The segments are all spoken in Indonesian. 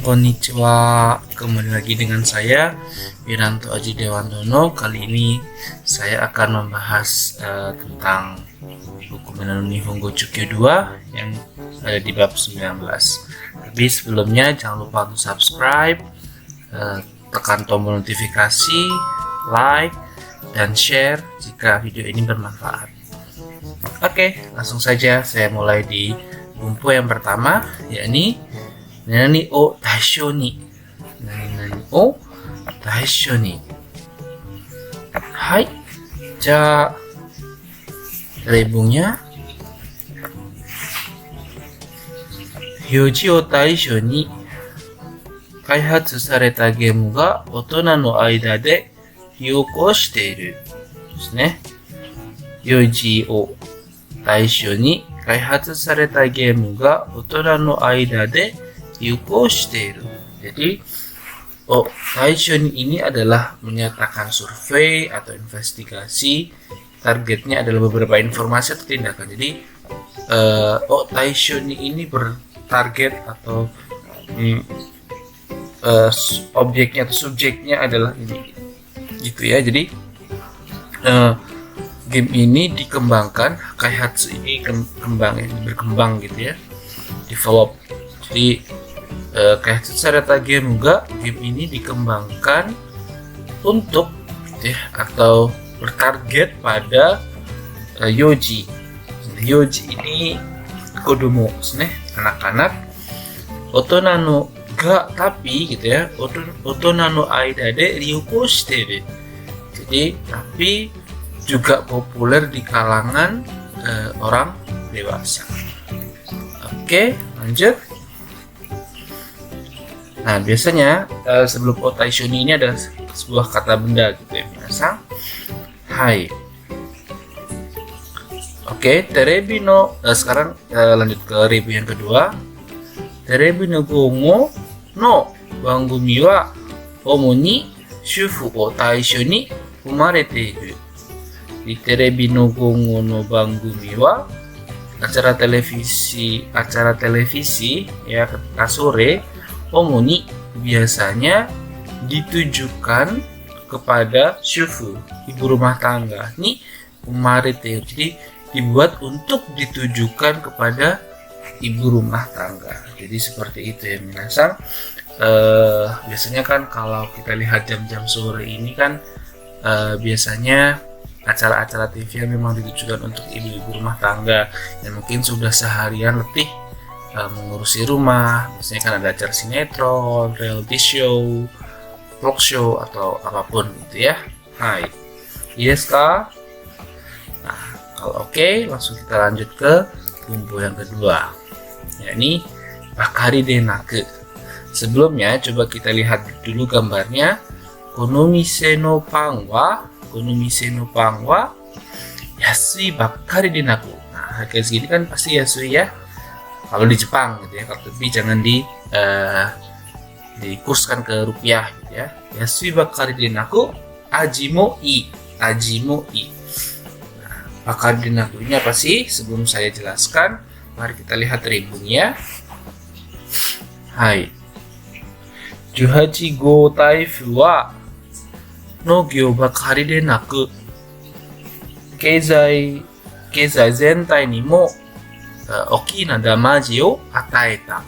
Konnichiwa, kembali lagi dengan saya Wiranto Aji Dewandono. Kali ini saya akan membahas tentang buku Minano Nihongo Chukyo 2 yang ada di bab 19. Tapi sebelumnya jangan lupa untuk subscribe, tekan tombol notifikasi, like, dan share jika video ini bermanfaat. Oke, langsung saja saya mulai di bumbu yang pertama, yakni Nani o taisho ni. Nani o taisho ni. Hai. Ja, rebungnya Hyoji o taisho ni kaihatsu sareta gemu ga otona no aida de hyoko shite iru. Desu ne. Hyoji o taisho ni kaihatsu sareta gemu ga otona no aida de hyoko shite iru. Jadi taisho ini adalah menyatakan survei atau investigasi. Targetnya adalah beberapa informasi atau tindakan. Jadi taisho ini bertarget atau objeknya atau subjeknya adalah ini, gitu ya. Jadi game ini dikembangkan, kaihatsu ini berkembang gitu ya, develop. Jadi kaihatsu sareta game ini dikembangkan untuk ya, atau bertarget pada Yoji. Yoji ini kodomo, anak-anak. Otona no ga, tapi gitu ya, otona no aida de ryuko shite. Jadi tapi juga populer di kalangan orang dewasa. Oke, lanjut. Nah, biasanya sebelum taisho ini ada sebuah kata benda gitu ya, minasang. Hai. Oke, terebi no sekarang lanjut ke review yang kedua. Terebi no gongo no bangumi wa omo ni shufu o taisho ni fumarete iru. Di terebi no gongo no bangumi wa acara televisi ya ketika sore, omoni biasanya ditujukan kepada shufu, ibu rumah tangga. Ini umarete, jadi dibuat untuk ditujukan kepada ibu rumah tangga. Jadi seperti itu ya minasang. Biasanya kan kalau kita lihat jam-jam sore ini kan biasanya acara-acara TV yang memang ditujukan untuk ibu-ibu rumah tangga yang mungkin sudah seharian letih mengurusi rumah. Biasanya kan ada acara sinetron, reality show, talk show, atau apapun gitu ya. Hai, yes kah? Nah, kalau oke, langsung kita lanjut ke bumbu yang kedua, yakni bakari denaku. Sebelumnya coba kita lihat dulu gambarnya. Konomise no pan wa yasui bakkari denaku. Nah, harga segini kan pasti yasui ya, kalau di Jepang gitu ya. Kalau lebih jangan dikurskan ke rupiah gitu ya. Yasui bakkari denaku aji mo ii. Nah, bakkari denaku ini apa sih? Sebelum saya jelaskan, mari kita lihat rebungnya. Hai. 18号台風は農業ばかりでなく、経済全体にも大きなダメージを与えた。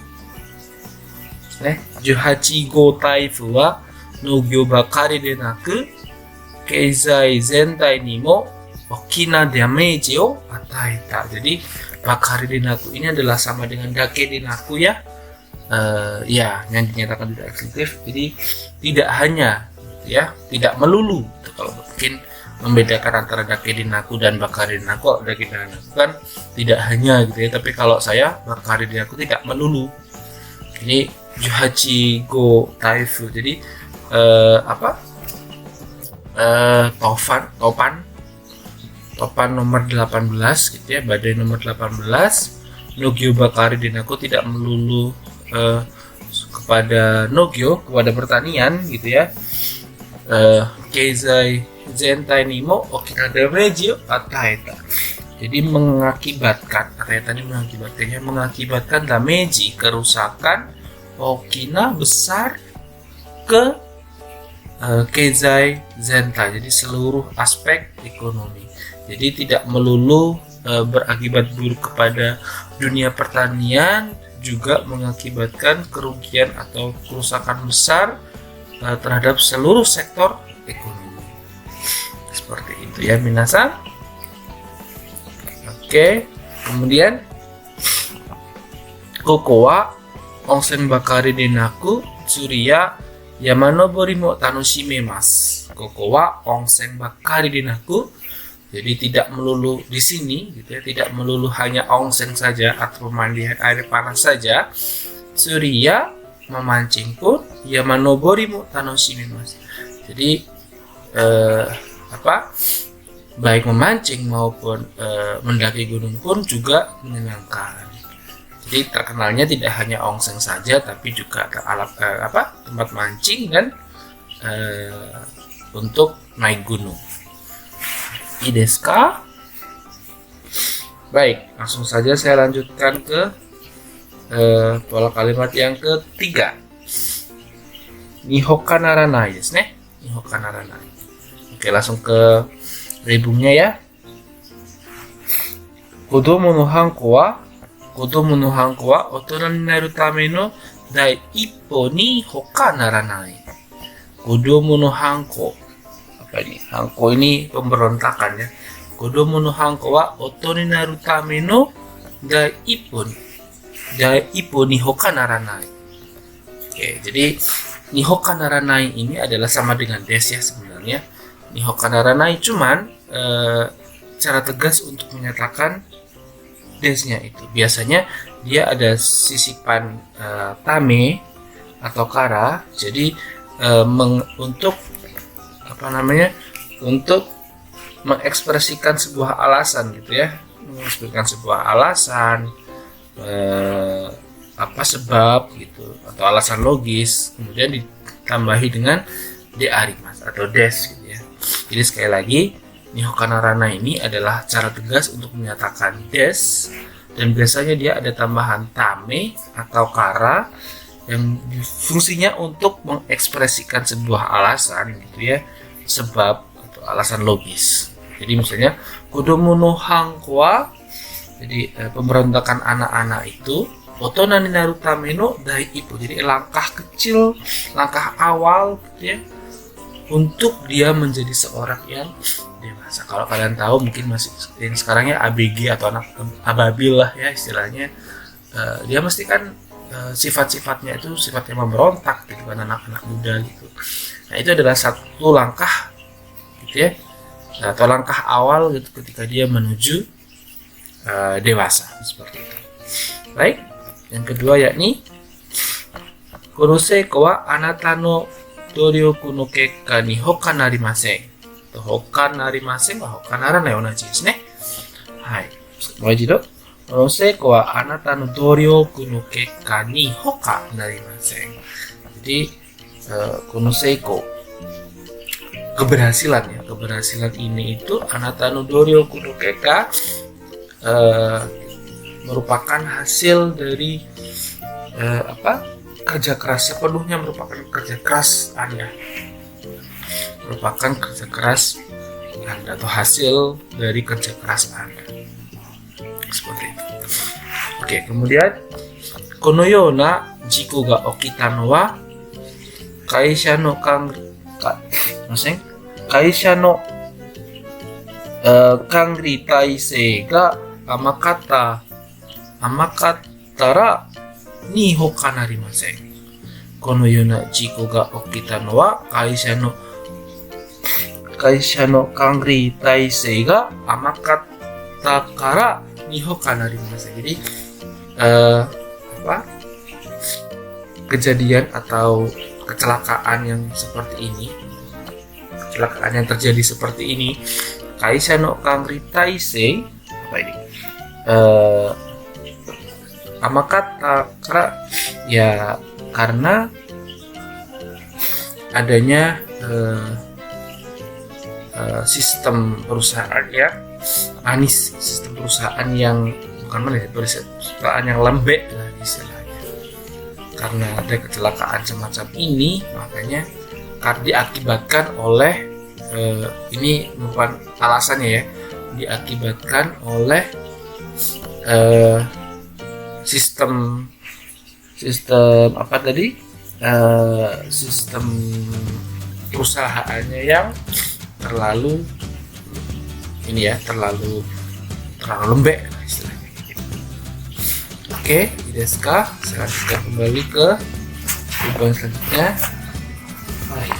18号台風は農業ばかりでなく、経済全体にも大きなダメージを与えた. Jadi bakari denaku ini adalah sama dengan dake denaku ya. Ya, yang dinyatakan tidak eksklusif. Jadi tidak hanya ya, tidak melulu. Kalau mungkin membedakan antara dake denaku dan bakari denaku, dake denaku kan tidak hanya gitu ya, tapi kalau saya bakari denaku tidak melulu. Ini 18号台風, jadi topan nomor 18 gitu ya, badai nomor 18. Nogyo bakari denaku tidak melulu kepada Nogyo, kepada pertanian gitu ya. Keizai zentai ni mo okina dameji o ataeta. Jadi mengakibatkan, ataeta ini mengakibatkan dameji, kerusakan, okina besar ke keizai zentai, jadi seluruh aspek ekonomi. Jadi tidak melulu berakibat buruk kepada dunia pertanian, juga mengakibatkan kerugian atau kerusakan besar terhadap seluruh sektor ekonomi. Seperti itu ya minasan. Oke, kemudian koko wa onsen bakari de naku tsuri ya yamanobori mo tanoshimasu. Koko wa onsen bakari de naku. Jadi tidak melulu di sini gitu ya, tidak melulu hanya onsen saja atau pemandian air panas saja. Tsuri ya memancing pun yamanobori mo tanoshimasu. Jadi baik memancing maupun mendaki gunung pun juga menyenangkan. Jadi terkenalnya tidak hanya onsen saja, tapi juga alat tempat mancing dan untuk naik gunung. I desu ka? Baik, langsung saja saya lanjutkan ke pola kalimat yang ketiga. Nihoka naranai desu ne. Nihoka naranai. Oke, langsung ke rebungnya ya. Kodomo no hanko wa otono ni naru tame no dai ippo ni hoka naranai. Kodomo no hanko. Apa ini? Hanko ini pemberontakan ya. Kodomo no hanko wa otono ni naru tame no dai ippo ni hoka naranai. Oke, jadi ni hoka naranai ini adalah sama dengan des ya sebenarnya. Ni hoka naranai cuman cara tegas untuk menyatakan desnya itu. Biasanya dia ada sisipan tame atau kara. Jadi untuk untuk mengekspresikan sebuah alasan gitu ya, mengekspresikan sebuah alasan sebab gitu atau alasan logis, kemudian ditambahi dengan de arimas atau des gitu ya. Jadi sekali lagi, nihoka naranai ini adalah cara tegas untuk menyatakan des, dan biasanya dia ada tambahan tame atau kara yang fungsinya untuk mengekspresikan sebuah alasan gitu ya, sebab atau alasan logis. Jadi misalnya kodomo no hanko wa, jadi pemberontakan anak-anak itu otono ni naru tame no dai ippo, jadi langkah kecil, langkah awal gitu ya, untuk dia menjadi seorang yang dewasa. Kalau kalian tahu mungkin masih yang sekarang ya ABG atau anak ababil lah ya istilahnya, dia mesti kan sifat-sifatnya itu sifatnya memberontak gitu kan, anak-anak muda gitu. Nah itu adalah satu langkah gitu ya, atau langkah awal gitu ketika dia menuju dewasa seperti itu. Baik, yang kedua yakni kono seiko wa anata no doryoku no kekka ni hoka narimasen. Hoka narimasen wa hoka naranai onaji desu ne. Hai, mo ichido. Kono seiko wa anata no doryoku no kekka ni hoka narimasen. Jadi kono seiko, keberhasilan ini itu anata no doryoku no kekka, merupakan hasil dari kerja keras, sepenuhnya merupakan kerja keras Anda, atau hasil dari kerja keras Anda, seperti itu. Oke, kemudian kono yona jiku ga okita no wa kaisha no kangri taisei ga amakattara ni hoka narimasen. Kono yona jiku ga okita no wa kaisha no kangri taisei ga amakatta kara ni hoka narimasen. Jadi kejadian atau kecelakaan yang seperti ini, kecelakaan yang terjadi seperti ini, kaisha no kangri taisei amakatta kara, ya karena adanya sistem perusahaan ya, sistem perusahaan yang bukan perusahaan yang lembek lah istilahnya. karena ada kecelakaan semacam ini, makanya diakibatkan oleh ini bukan alasannya ya, diakibatkan oleh sistem apa tadi, sistem perusahaannya yang terlalu ini ya, terlalu lembek istilahnya gitu. Oke, deska. Selanjutnya kembali ke hubungan selanjutnya.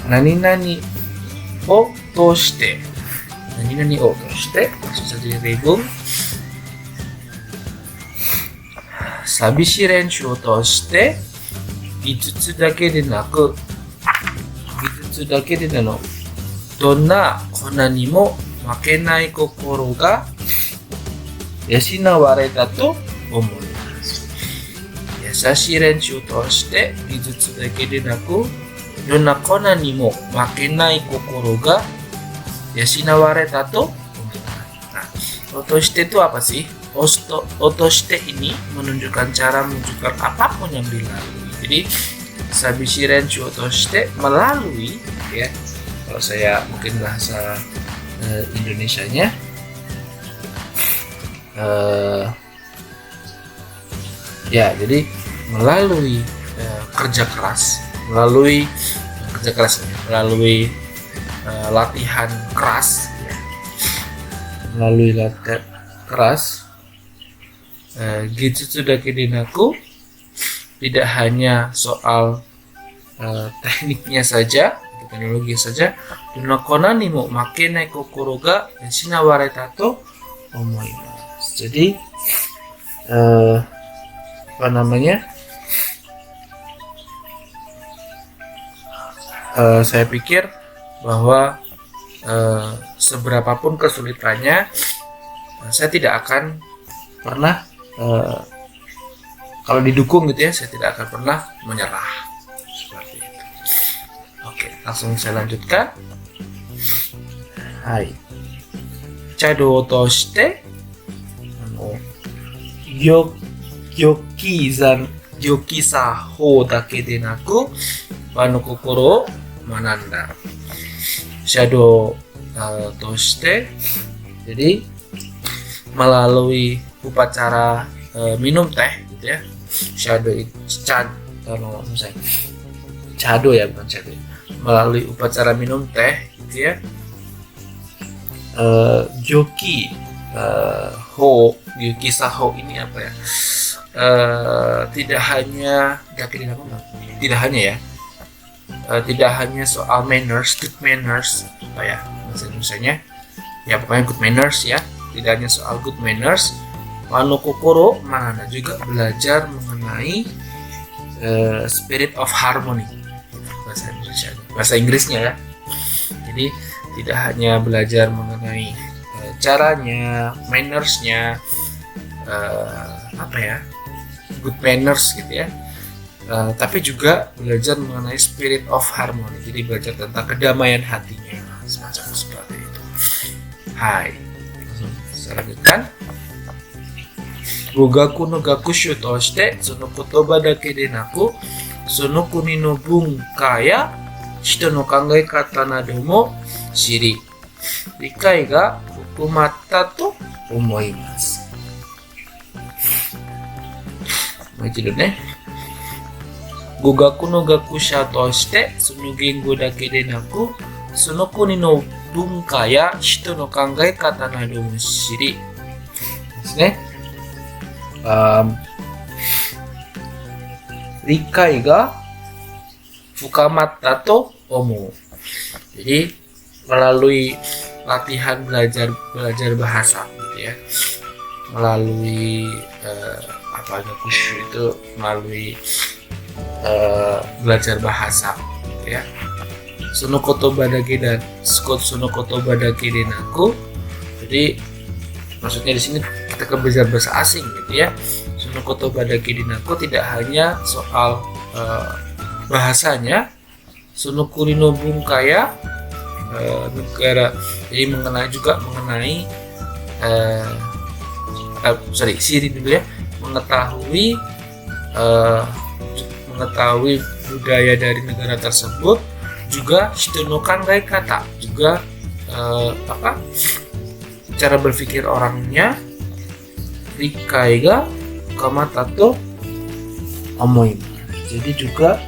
Nani o toshite. Nani o toshite. Langsung saja diribung. Sabishi renshu to shite 5つだけでなく5つだけでなのどんな困難にも負けない心が養われたと思います。優しい練習として技術だけでなくどんな困難にも負けない心が養われたと思います。Nah, otoshite itu apa sih? Otoshite ini menunjukkan cara menunjukkan apapun yang dilalui. Jadi sabishi renshu otoshite melalui ya. Kalau saya mungkin bahasa Indonesianya ya, jadi melalui kerja keras, melalui latihan keras ya. Melalui latihan keras Gijutsu dake denaku tidak hanya soal tekniknya saja, teknologi saja, donakona ni mo makenai kokoro ga shinawareta to omoimasu. Jadi apa namanya? Saya pikir bahwa seberapapun kesulitannya, saya tidak akan pernah kalau didukung gitu ya, saya tidak akan pernah menyerah seperti itu. Oke, langsung saya lanjutkan. Hai. Chado to shite gyoki sa hou dake de naku wa no kokoro o mananda. Shadow to shite, jadi melalui upacara minum teh gitu ya. Shadow chado ya, bukan shadow. Melalui upacara minum teh gitu ya. Gyoki saho ini apa ya? Tidak hanya tidak hanya soal manners, good manners apa ya bahasa Indonesianya ya, pokoknya good manners ya, tidak hanya soal good manners. Wano kokoro mananda, juga belajar mengenai spirit of harmony bahasa Indonesia, bahasa Inggrisnya ya. Jadi tidak hanya belajar mengenai caranya, mannersnya, apa ya, good manners gitu ya, tapi juga belajar mengenai spirit of harmony. Jadi belajar tentang kedamaian hatinya, semacam seperti itu. Hai, saya lanjutkan. Gogaku no gakushu to shite sono kotoba dake de naku sono kuni no bunka ya hito no kangai kata nado mo shiri rikai ga fukumatta to omoimasu. Moichido ne. Gogaku no gakusha to shite sono gengo dake de naku sono kuni no bunka ya hito no kangai kata nado mo shiri. Desu ne. Rikai ga fukamatta to omou. Jadi melalui latihan belajar bahasa gitu ya, melalui gakushu itu melalui belajar bahasa gitu ya. Sono kotoba dake de naku. Jadi maksudnya di sini kita belajar bahasa asing gitu ya. Sono kotoba dake de naku tidak hanya soal bahasanya, sono kuni no bunka ya, negara, jadi mengenai shiri dulu ya, mengetahui budaya dari negara tersebut, juga hito no kangai kata, juga cara berpikir orangnya, rikai ga fukamata to omoimasu. Jadi juga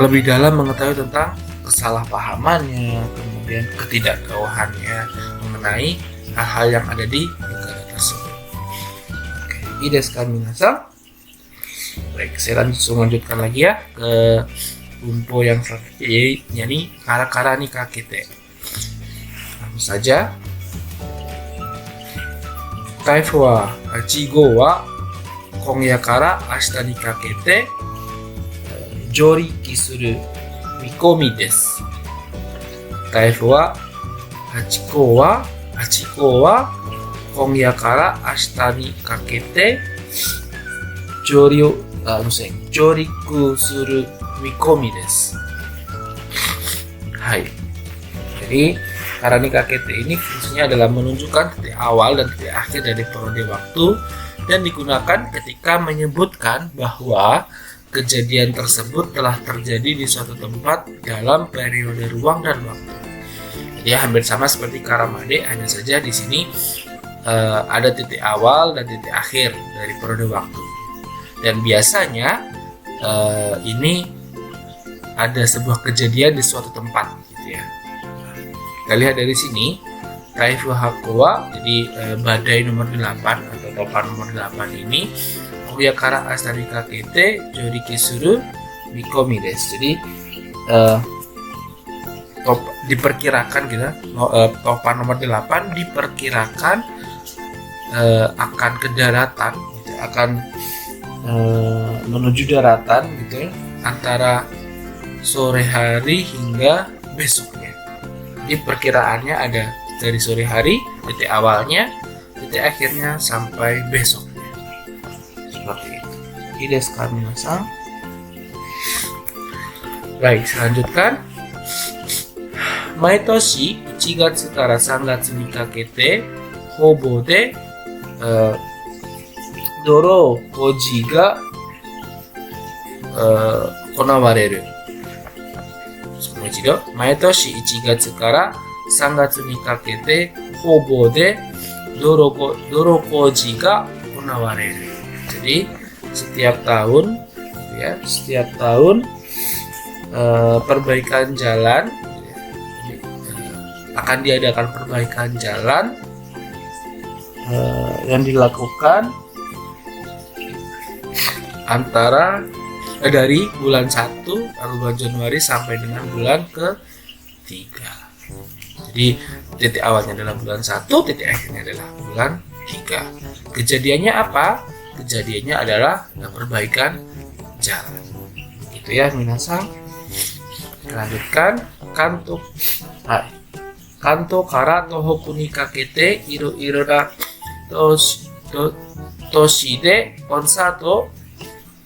lebih dalam mengetahui tentang kesalahpahamannya, kemudian ketidaktahuannya mengenai hal-hal yang ada di negara tersebut. Oke, ii desu ka minasan? Baik, saya lanjutkan lagi ya ke bunpo yang selanjutnya, yakni kara-kara ni kakete. Langsung saja. Taifu wa 8号は今夜から明日にかけて上陸する見込みです。台風は8号は今夜から明日にかけて上陸する見込みです。はい。Jadi karena kakete ini fungsinya adalah menunjukkan titik awal dan titik akhir dari periode waktu dan digunakan ketika menyebutkan bahwa kejadian tersebut telah terjadi di suatu tempat dalam periode ruang dan waktu. Jadi hampir sama seperti karamade, hanya saja di sini ada titik awal dan titik akhir dari periode waktu. Dan biasanya ini ada sebuah kejadian di suatu tempat, gitu ya. Kita lihat dari sini, Taifu Hakuwa, jadi badai nomor 8 atau topan nomor 8 ini, Oyakara Astari Kakete Joriki Suru Mikomi desu. Jadi diperkirakan gitu, topan nomor 8 diperkirakan akan ke daratan, gitu, akan menuju daratan gitu ya, antara sore hari hingga besoknya. Jadi perkiraannya ada dari sore hari, titik awalnya, titik akhirnya sampai besoknya. Seperti itu. Ii desu ka minasan? Baik, selanjutkan. Maitoshi 1月から3月にかけてほぼで泥工事が行われる。もう一度、毎年1月から3月にかけてほぼで泥工事が行われる。Jadi setiap tahun, ya, setiap tahun perbaikan jalan, akan diadakan perbaikan jalan yang dilakukan antara dari bulan 1 atau bulan Januari sampai dengan bulan ke-3. Jadi titik awalnya adalah bulan 1, titik akhirnya adalah bulan 3. Kejadiannya apa? Kejadiannya adalah perbaikan jalan. Gitu ya, minasan. Lanjutkan. Kanto kara tohoku ni kakete iro-iro na toshi de konsato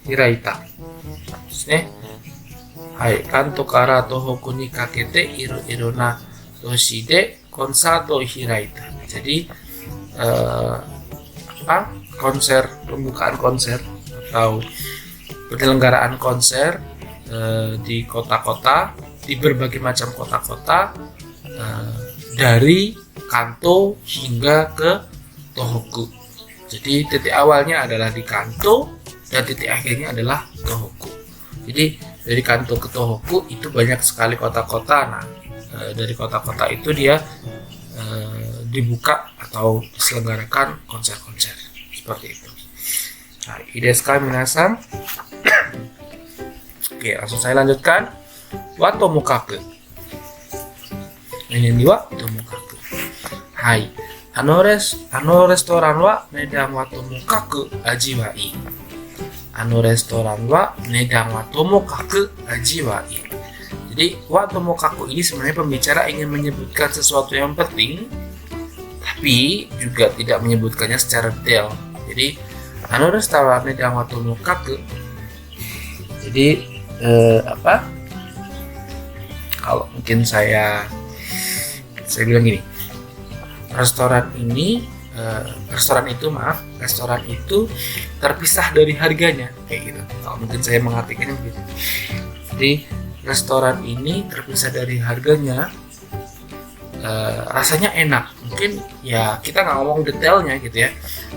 hiraita. ですね。はい。関東から東北にかけていろいろな都市でコンサートを開いた。Jadi konser, pembukaan konser atau penyelenggaraan konser di kota-kota, di berbagai macam kota-kota dari Kanto hingga ke Tohoku. Jadi titik awalnya adalah di Kanto dan titik akhirnya adalah Tohoku. Jadi dari Kanto ke Tohoku itu banyak sekali kota-kota. Nah, dari kota-kota itu dia dibuka atau diselenggarakan konser-konser seperti itu. Nah, ii desu ka minasan? Oke, langsung saya lanjutkan. Wa tomokaku. Ini wa tomokaku. Hai. あのレストランは値段はともかく味はいい。あのレストランは値段はともかく味はいい. Jadi wa tomokaku ini sebenarnya pembicara ingin menyebutkan sesuatu yang penting, tapi juga tidak menyebutkannya secara detail. Jadi ano restoran nedang wa tomokaku. Jadi kalau mungkin saya bilang gini, restoran ini restoran itu terpisah dari harganya, kayak gitu. Kalau mungkin saya mengartikan begitu. Jadi restoran ini terpisah dari harganya, rasanya enak. Mungkin ya kita nggak ngomong detailnya gitu ya,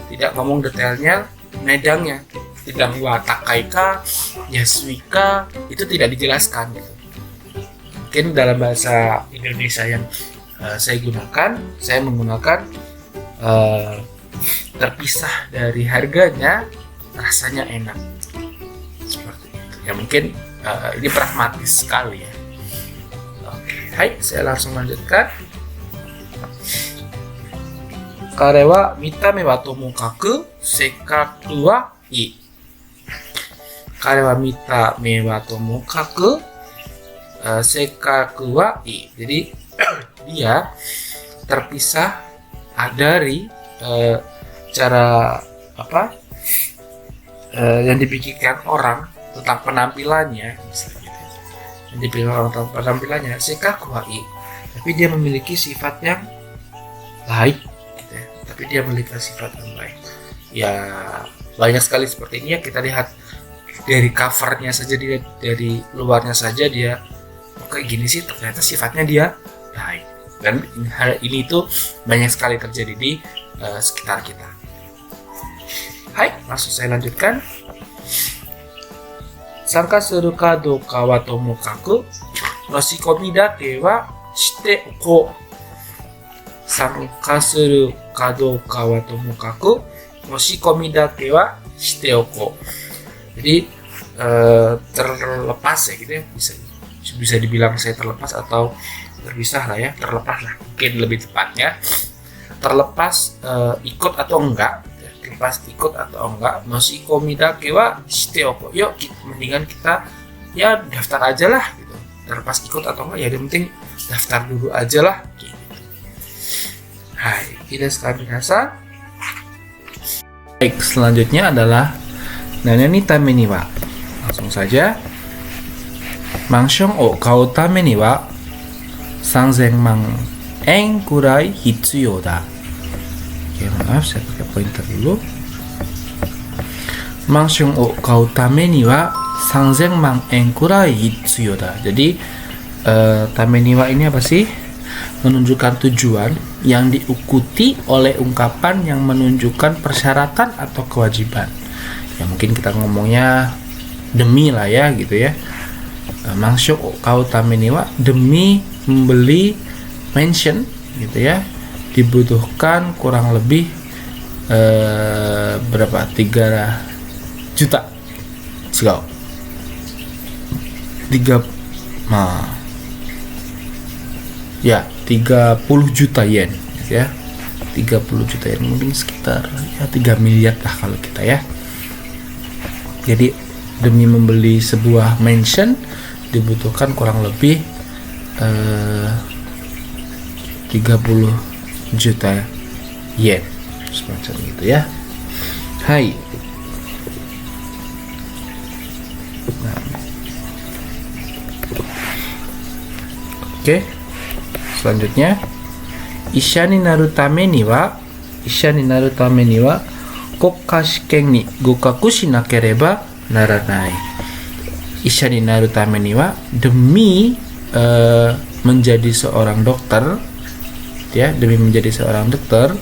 tidak ngomong detailnya, medangnya tidak watakaika, yasuika, itu tidak dijelaskan gitu. Mungkin dalam bahasa Indonesia yang saya menggunakan terpisah dari harganya, rasanya enak, seperti itu ya. Mungkin ini pragmatis sekali ya. Oke, hai, saya langsung lanjutkan. Kare wa mitame wa tomokaku sekaku wa ii. Kare wa mitame wa tomokaku sekaku wa ii. Jadi dia terpisah dari cara yang dipikirkan orang tentang penampilannya, misalnya yang dipikirkan orang tentang penampilannya sekaku wa ii, tapi dia memiliki sifat yang baik gitu ya. Tapi dia memiliki sifat yang baik ya, banyak sekali seperti ini ya. Kita lihat dari covernya saja, dari luarnya saja dia kayak gini sih, ternyata sifatnya dia baik. Dan hal ini itu banyak sekali terjadi di sekitar kita. Hai, langsung saya lanjutkan. Sangka suru ka douka wa tomokaku noshikomi dake wa shite oko. Sangka suru ka douka wa tomokaku noshikomi dake wa shite oko. Jadi terlepas ya gitu ya, bisa dibilang saya terlepas atau terpisah lah ya, terlepas lah mungkin lebih tepatnya, terlepas ikut atau enggak, terlepas ikut atau enggak, noshikomi dake wa shite oko. Yuk mendingan kita ya daftar aja lah gitu, terlepas ikut atau enggak ya, yang penting daftar dulu aja lah gitu. Hai, kita sekarang biasa. Baik, selanjutnya adalah nanani tame ni wa. Langsung saja. Mansion o kau tame ni wa 3000 万円くらい必要だ. Oke, maaf, saya pakai pointer dulu. Mansion o kau tame ni wa 3000 万円くらい必要だ. Jadi tame ni wa ini apa sih? Menunjukkan tujuan yang diikuti oleh ungkapan yang menunjukkan persyaratan atau kewajiban. Ya mungkin kita ngomongnya demi lah ya gitu ya. Mansion o kau tame ni wa, demi membeli mansion gitu ya, dibutuhkan kurang lebih berapa, 3 juta segala 30 juta yen gitu ya, 30 juta yen mungkin sekitar ya 3 miliar lah kalau kita ya. Jadi demi membeli sebuah mansion dibutuhkan kurang lebih 30 juta yen, semacam itu ya. Hai. Nah. Oke. Selanjutnya, isha ni naru tame ni wa kokka shiken ni gokaku shinakereba naranai. Isha ni naru tame ni wa, demi menjadi seorang dokter ya, demi menjadi seorang dokter,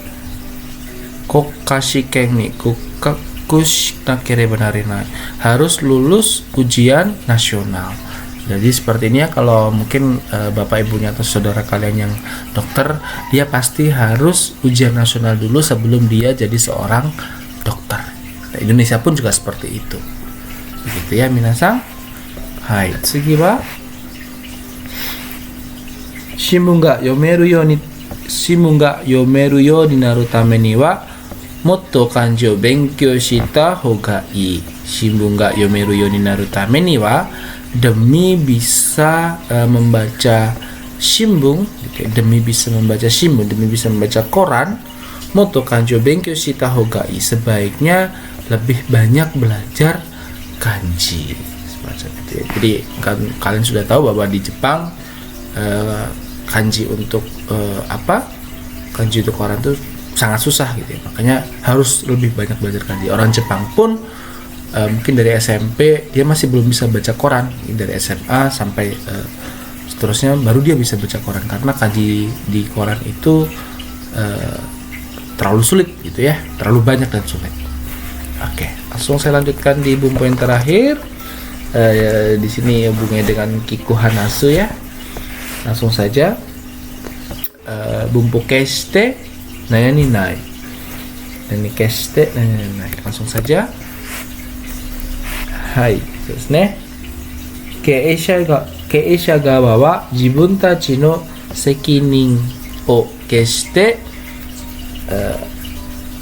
harus lulus ujian nasional. Jadi seperti ini ya, kalau mungkin bapak ibunya atau saudara kalian yang dokter, dia pasti harus ujian nasional dulu sebelum dia jadi seorang dokter. Nah, Indonesia pun juga seperti itu. Begitu ya minasan. Hai, tsugi wa 新聞が読めるようになるためにはもっと漢字を勉強した方がいい。新聞が読めるようになるためには demi bisa membaca shimbun, demi bisa membaca koran, motto kanji o benkyou shita hoga ii, sebaiknya lebih banyak belajar kanji, semacam itu ya. Jadi kalian sudah tahu bahwa di Jepang kanji untuk kanji untuk koran itu sangat susah gitu ya. Makanya harus lebih banyak belajar kanji. Orang Jepang pun mungkin dari SMP dia masih belum bisa baca koran, dari SMA sampai seterusnya baru dia bisa baca koran, karena kanji di koran itu terlalu sulit gitu ya, terlalu banyak dan sulit. Oke, langsung saya lanjutkan di bumbu yang terakhir. Di sini hubungannya dengan Kiku Hanasu ya. Langsung saja. Bumbu keste naya ni nai. Dan ini keste naya ni nai. Langsung saja. Hai, desu ne. Keisha gawa wa jibun tachi no sekinin o keshite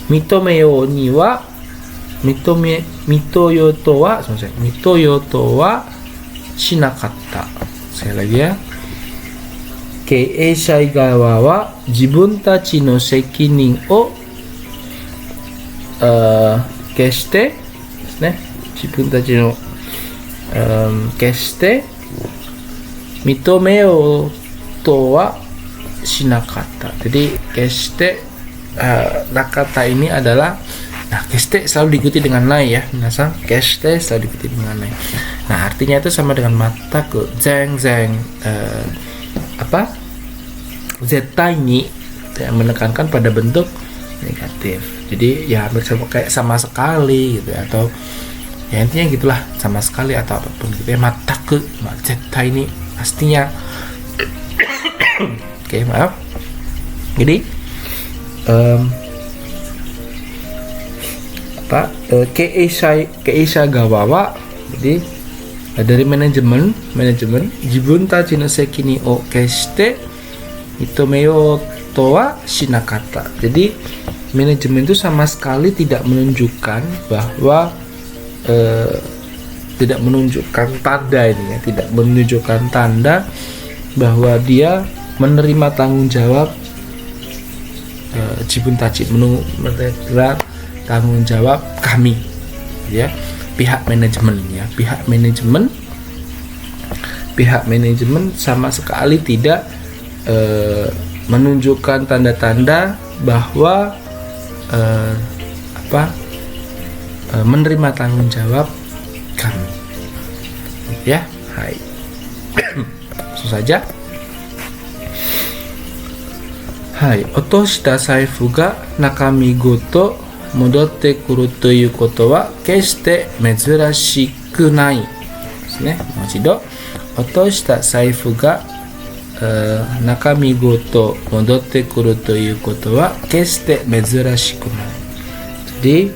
mitoyo wa shinakatta. Sekali lagi ya. Keisha gawa wa jibun tachi no sekinin o keshite desu ne. Jibun tachi no keshite mitoyo wa shinakatta. Jadi keshite nakata ini adalah, nah keshite selalu diikuti dengan nai ya, minasan. Keshite selalu diikuti dengan nai. Nah artinya itu sama dengan mataku zeng zettai ni, yang menekankan pada bentuk negatif. Jadi ya hampir sama kayak sama sekali gitu ya, atau ya intinya gitulah, sama sekali atau apapun gitu ya. Mataku zettai ni pastinya. Oke, maaf. Jadi keisha gawa wa, jadi dari manajemen jibun tachi no sekini o keshite mitomeyo to wa shinakatta. Jadi manajemen itu sama sekali tidak menunjukkan bahwa tidak menunjukkan tanda ini ya, tidak menunjukkan tanda bahwa dia menerima tanggung jawab jibun tachi, menerima tanggung jawab kami ya, pihak manajemen ya. Pihak manajemen sama sekali tidak menunjukkan tanda-tanda bahwa menerima tanggung jawab kami ya. Hai. Langsung saja. Hai, otoshita saifu ga nakami goto modotte kuru toいうことは決して珍しくないですね。もう一度、落とした財布が中身ごと戻ってくるということは決して珍しくない。Jadi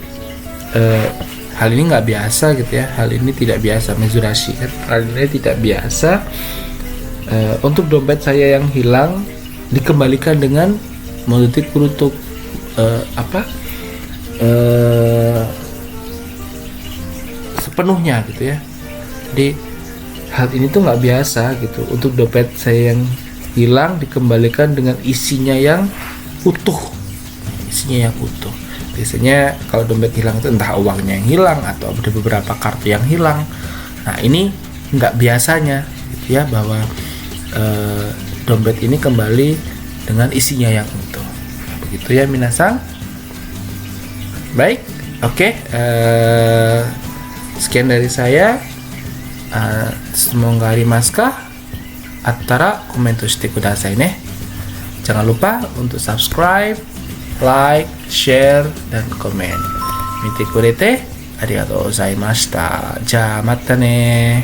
hal ini nggak biasa gitu ya, hal ini tidak biasa, mezurashi kan, hal ini tidak biasa. Untuk dompet saya yang hilang dikembalikan dengan modotte kuru to sepenuhnya gitu ya. Jadi hal ini tuh nggak biasa gitu, untuk dompet saya yang hilang dikembalikan dengan isinya yang utuh. Biasanya kalau dompet hilang itu entah uangnya yang hilang atau ada beberapa kartu yang hilang. Nah ini nggak biasanya gitu ya, bahwa dompet ini kembali dengan isinya yang utuh. Begitu ya minasan. Baik, oke. Sekian dari saya. Semoga arimasu attara komentar shite kudasai ne. Jangan lupa untuk subscribe, like, share, dan komen. Mite kurete arigatou gozaimashita. Ja, mata ne.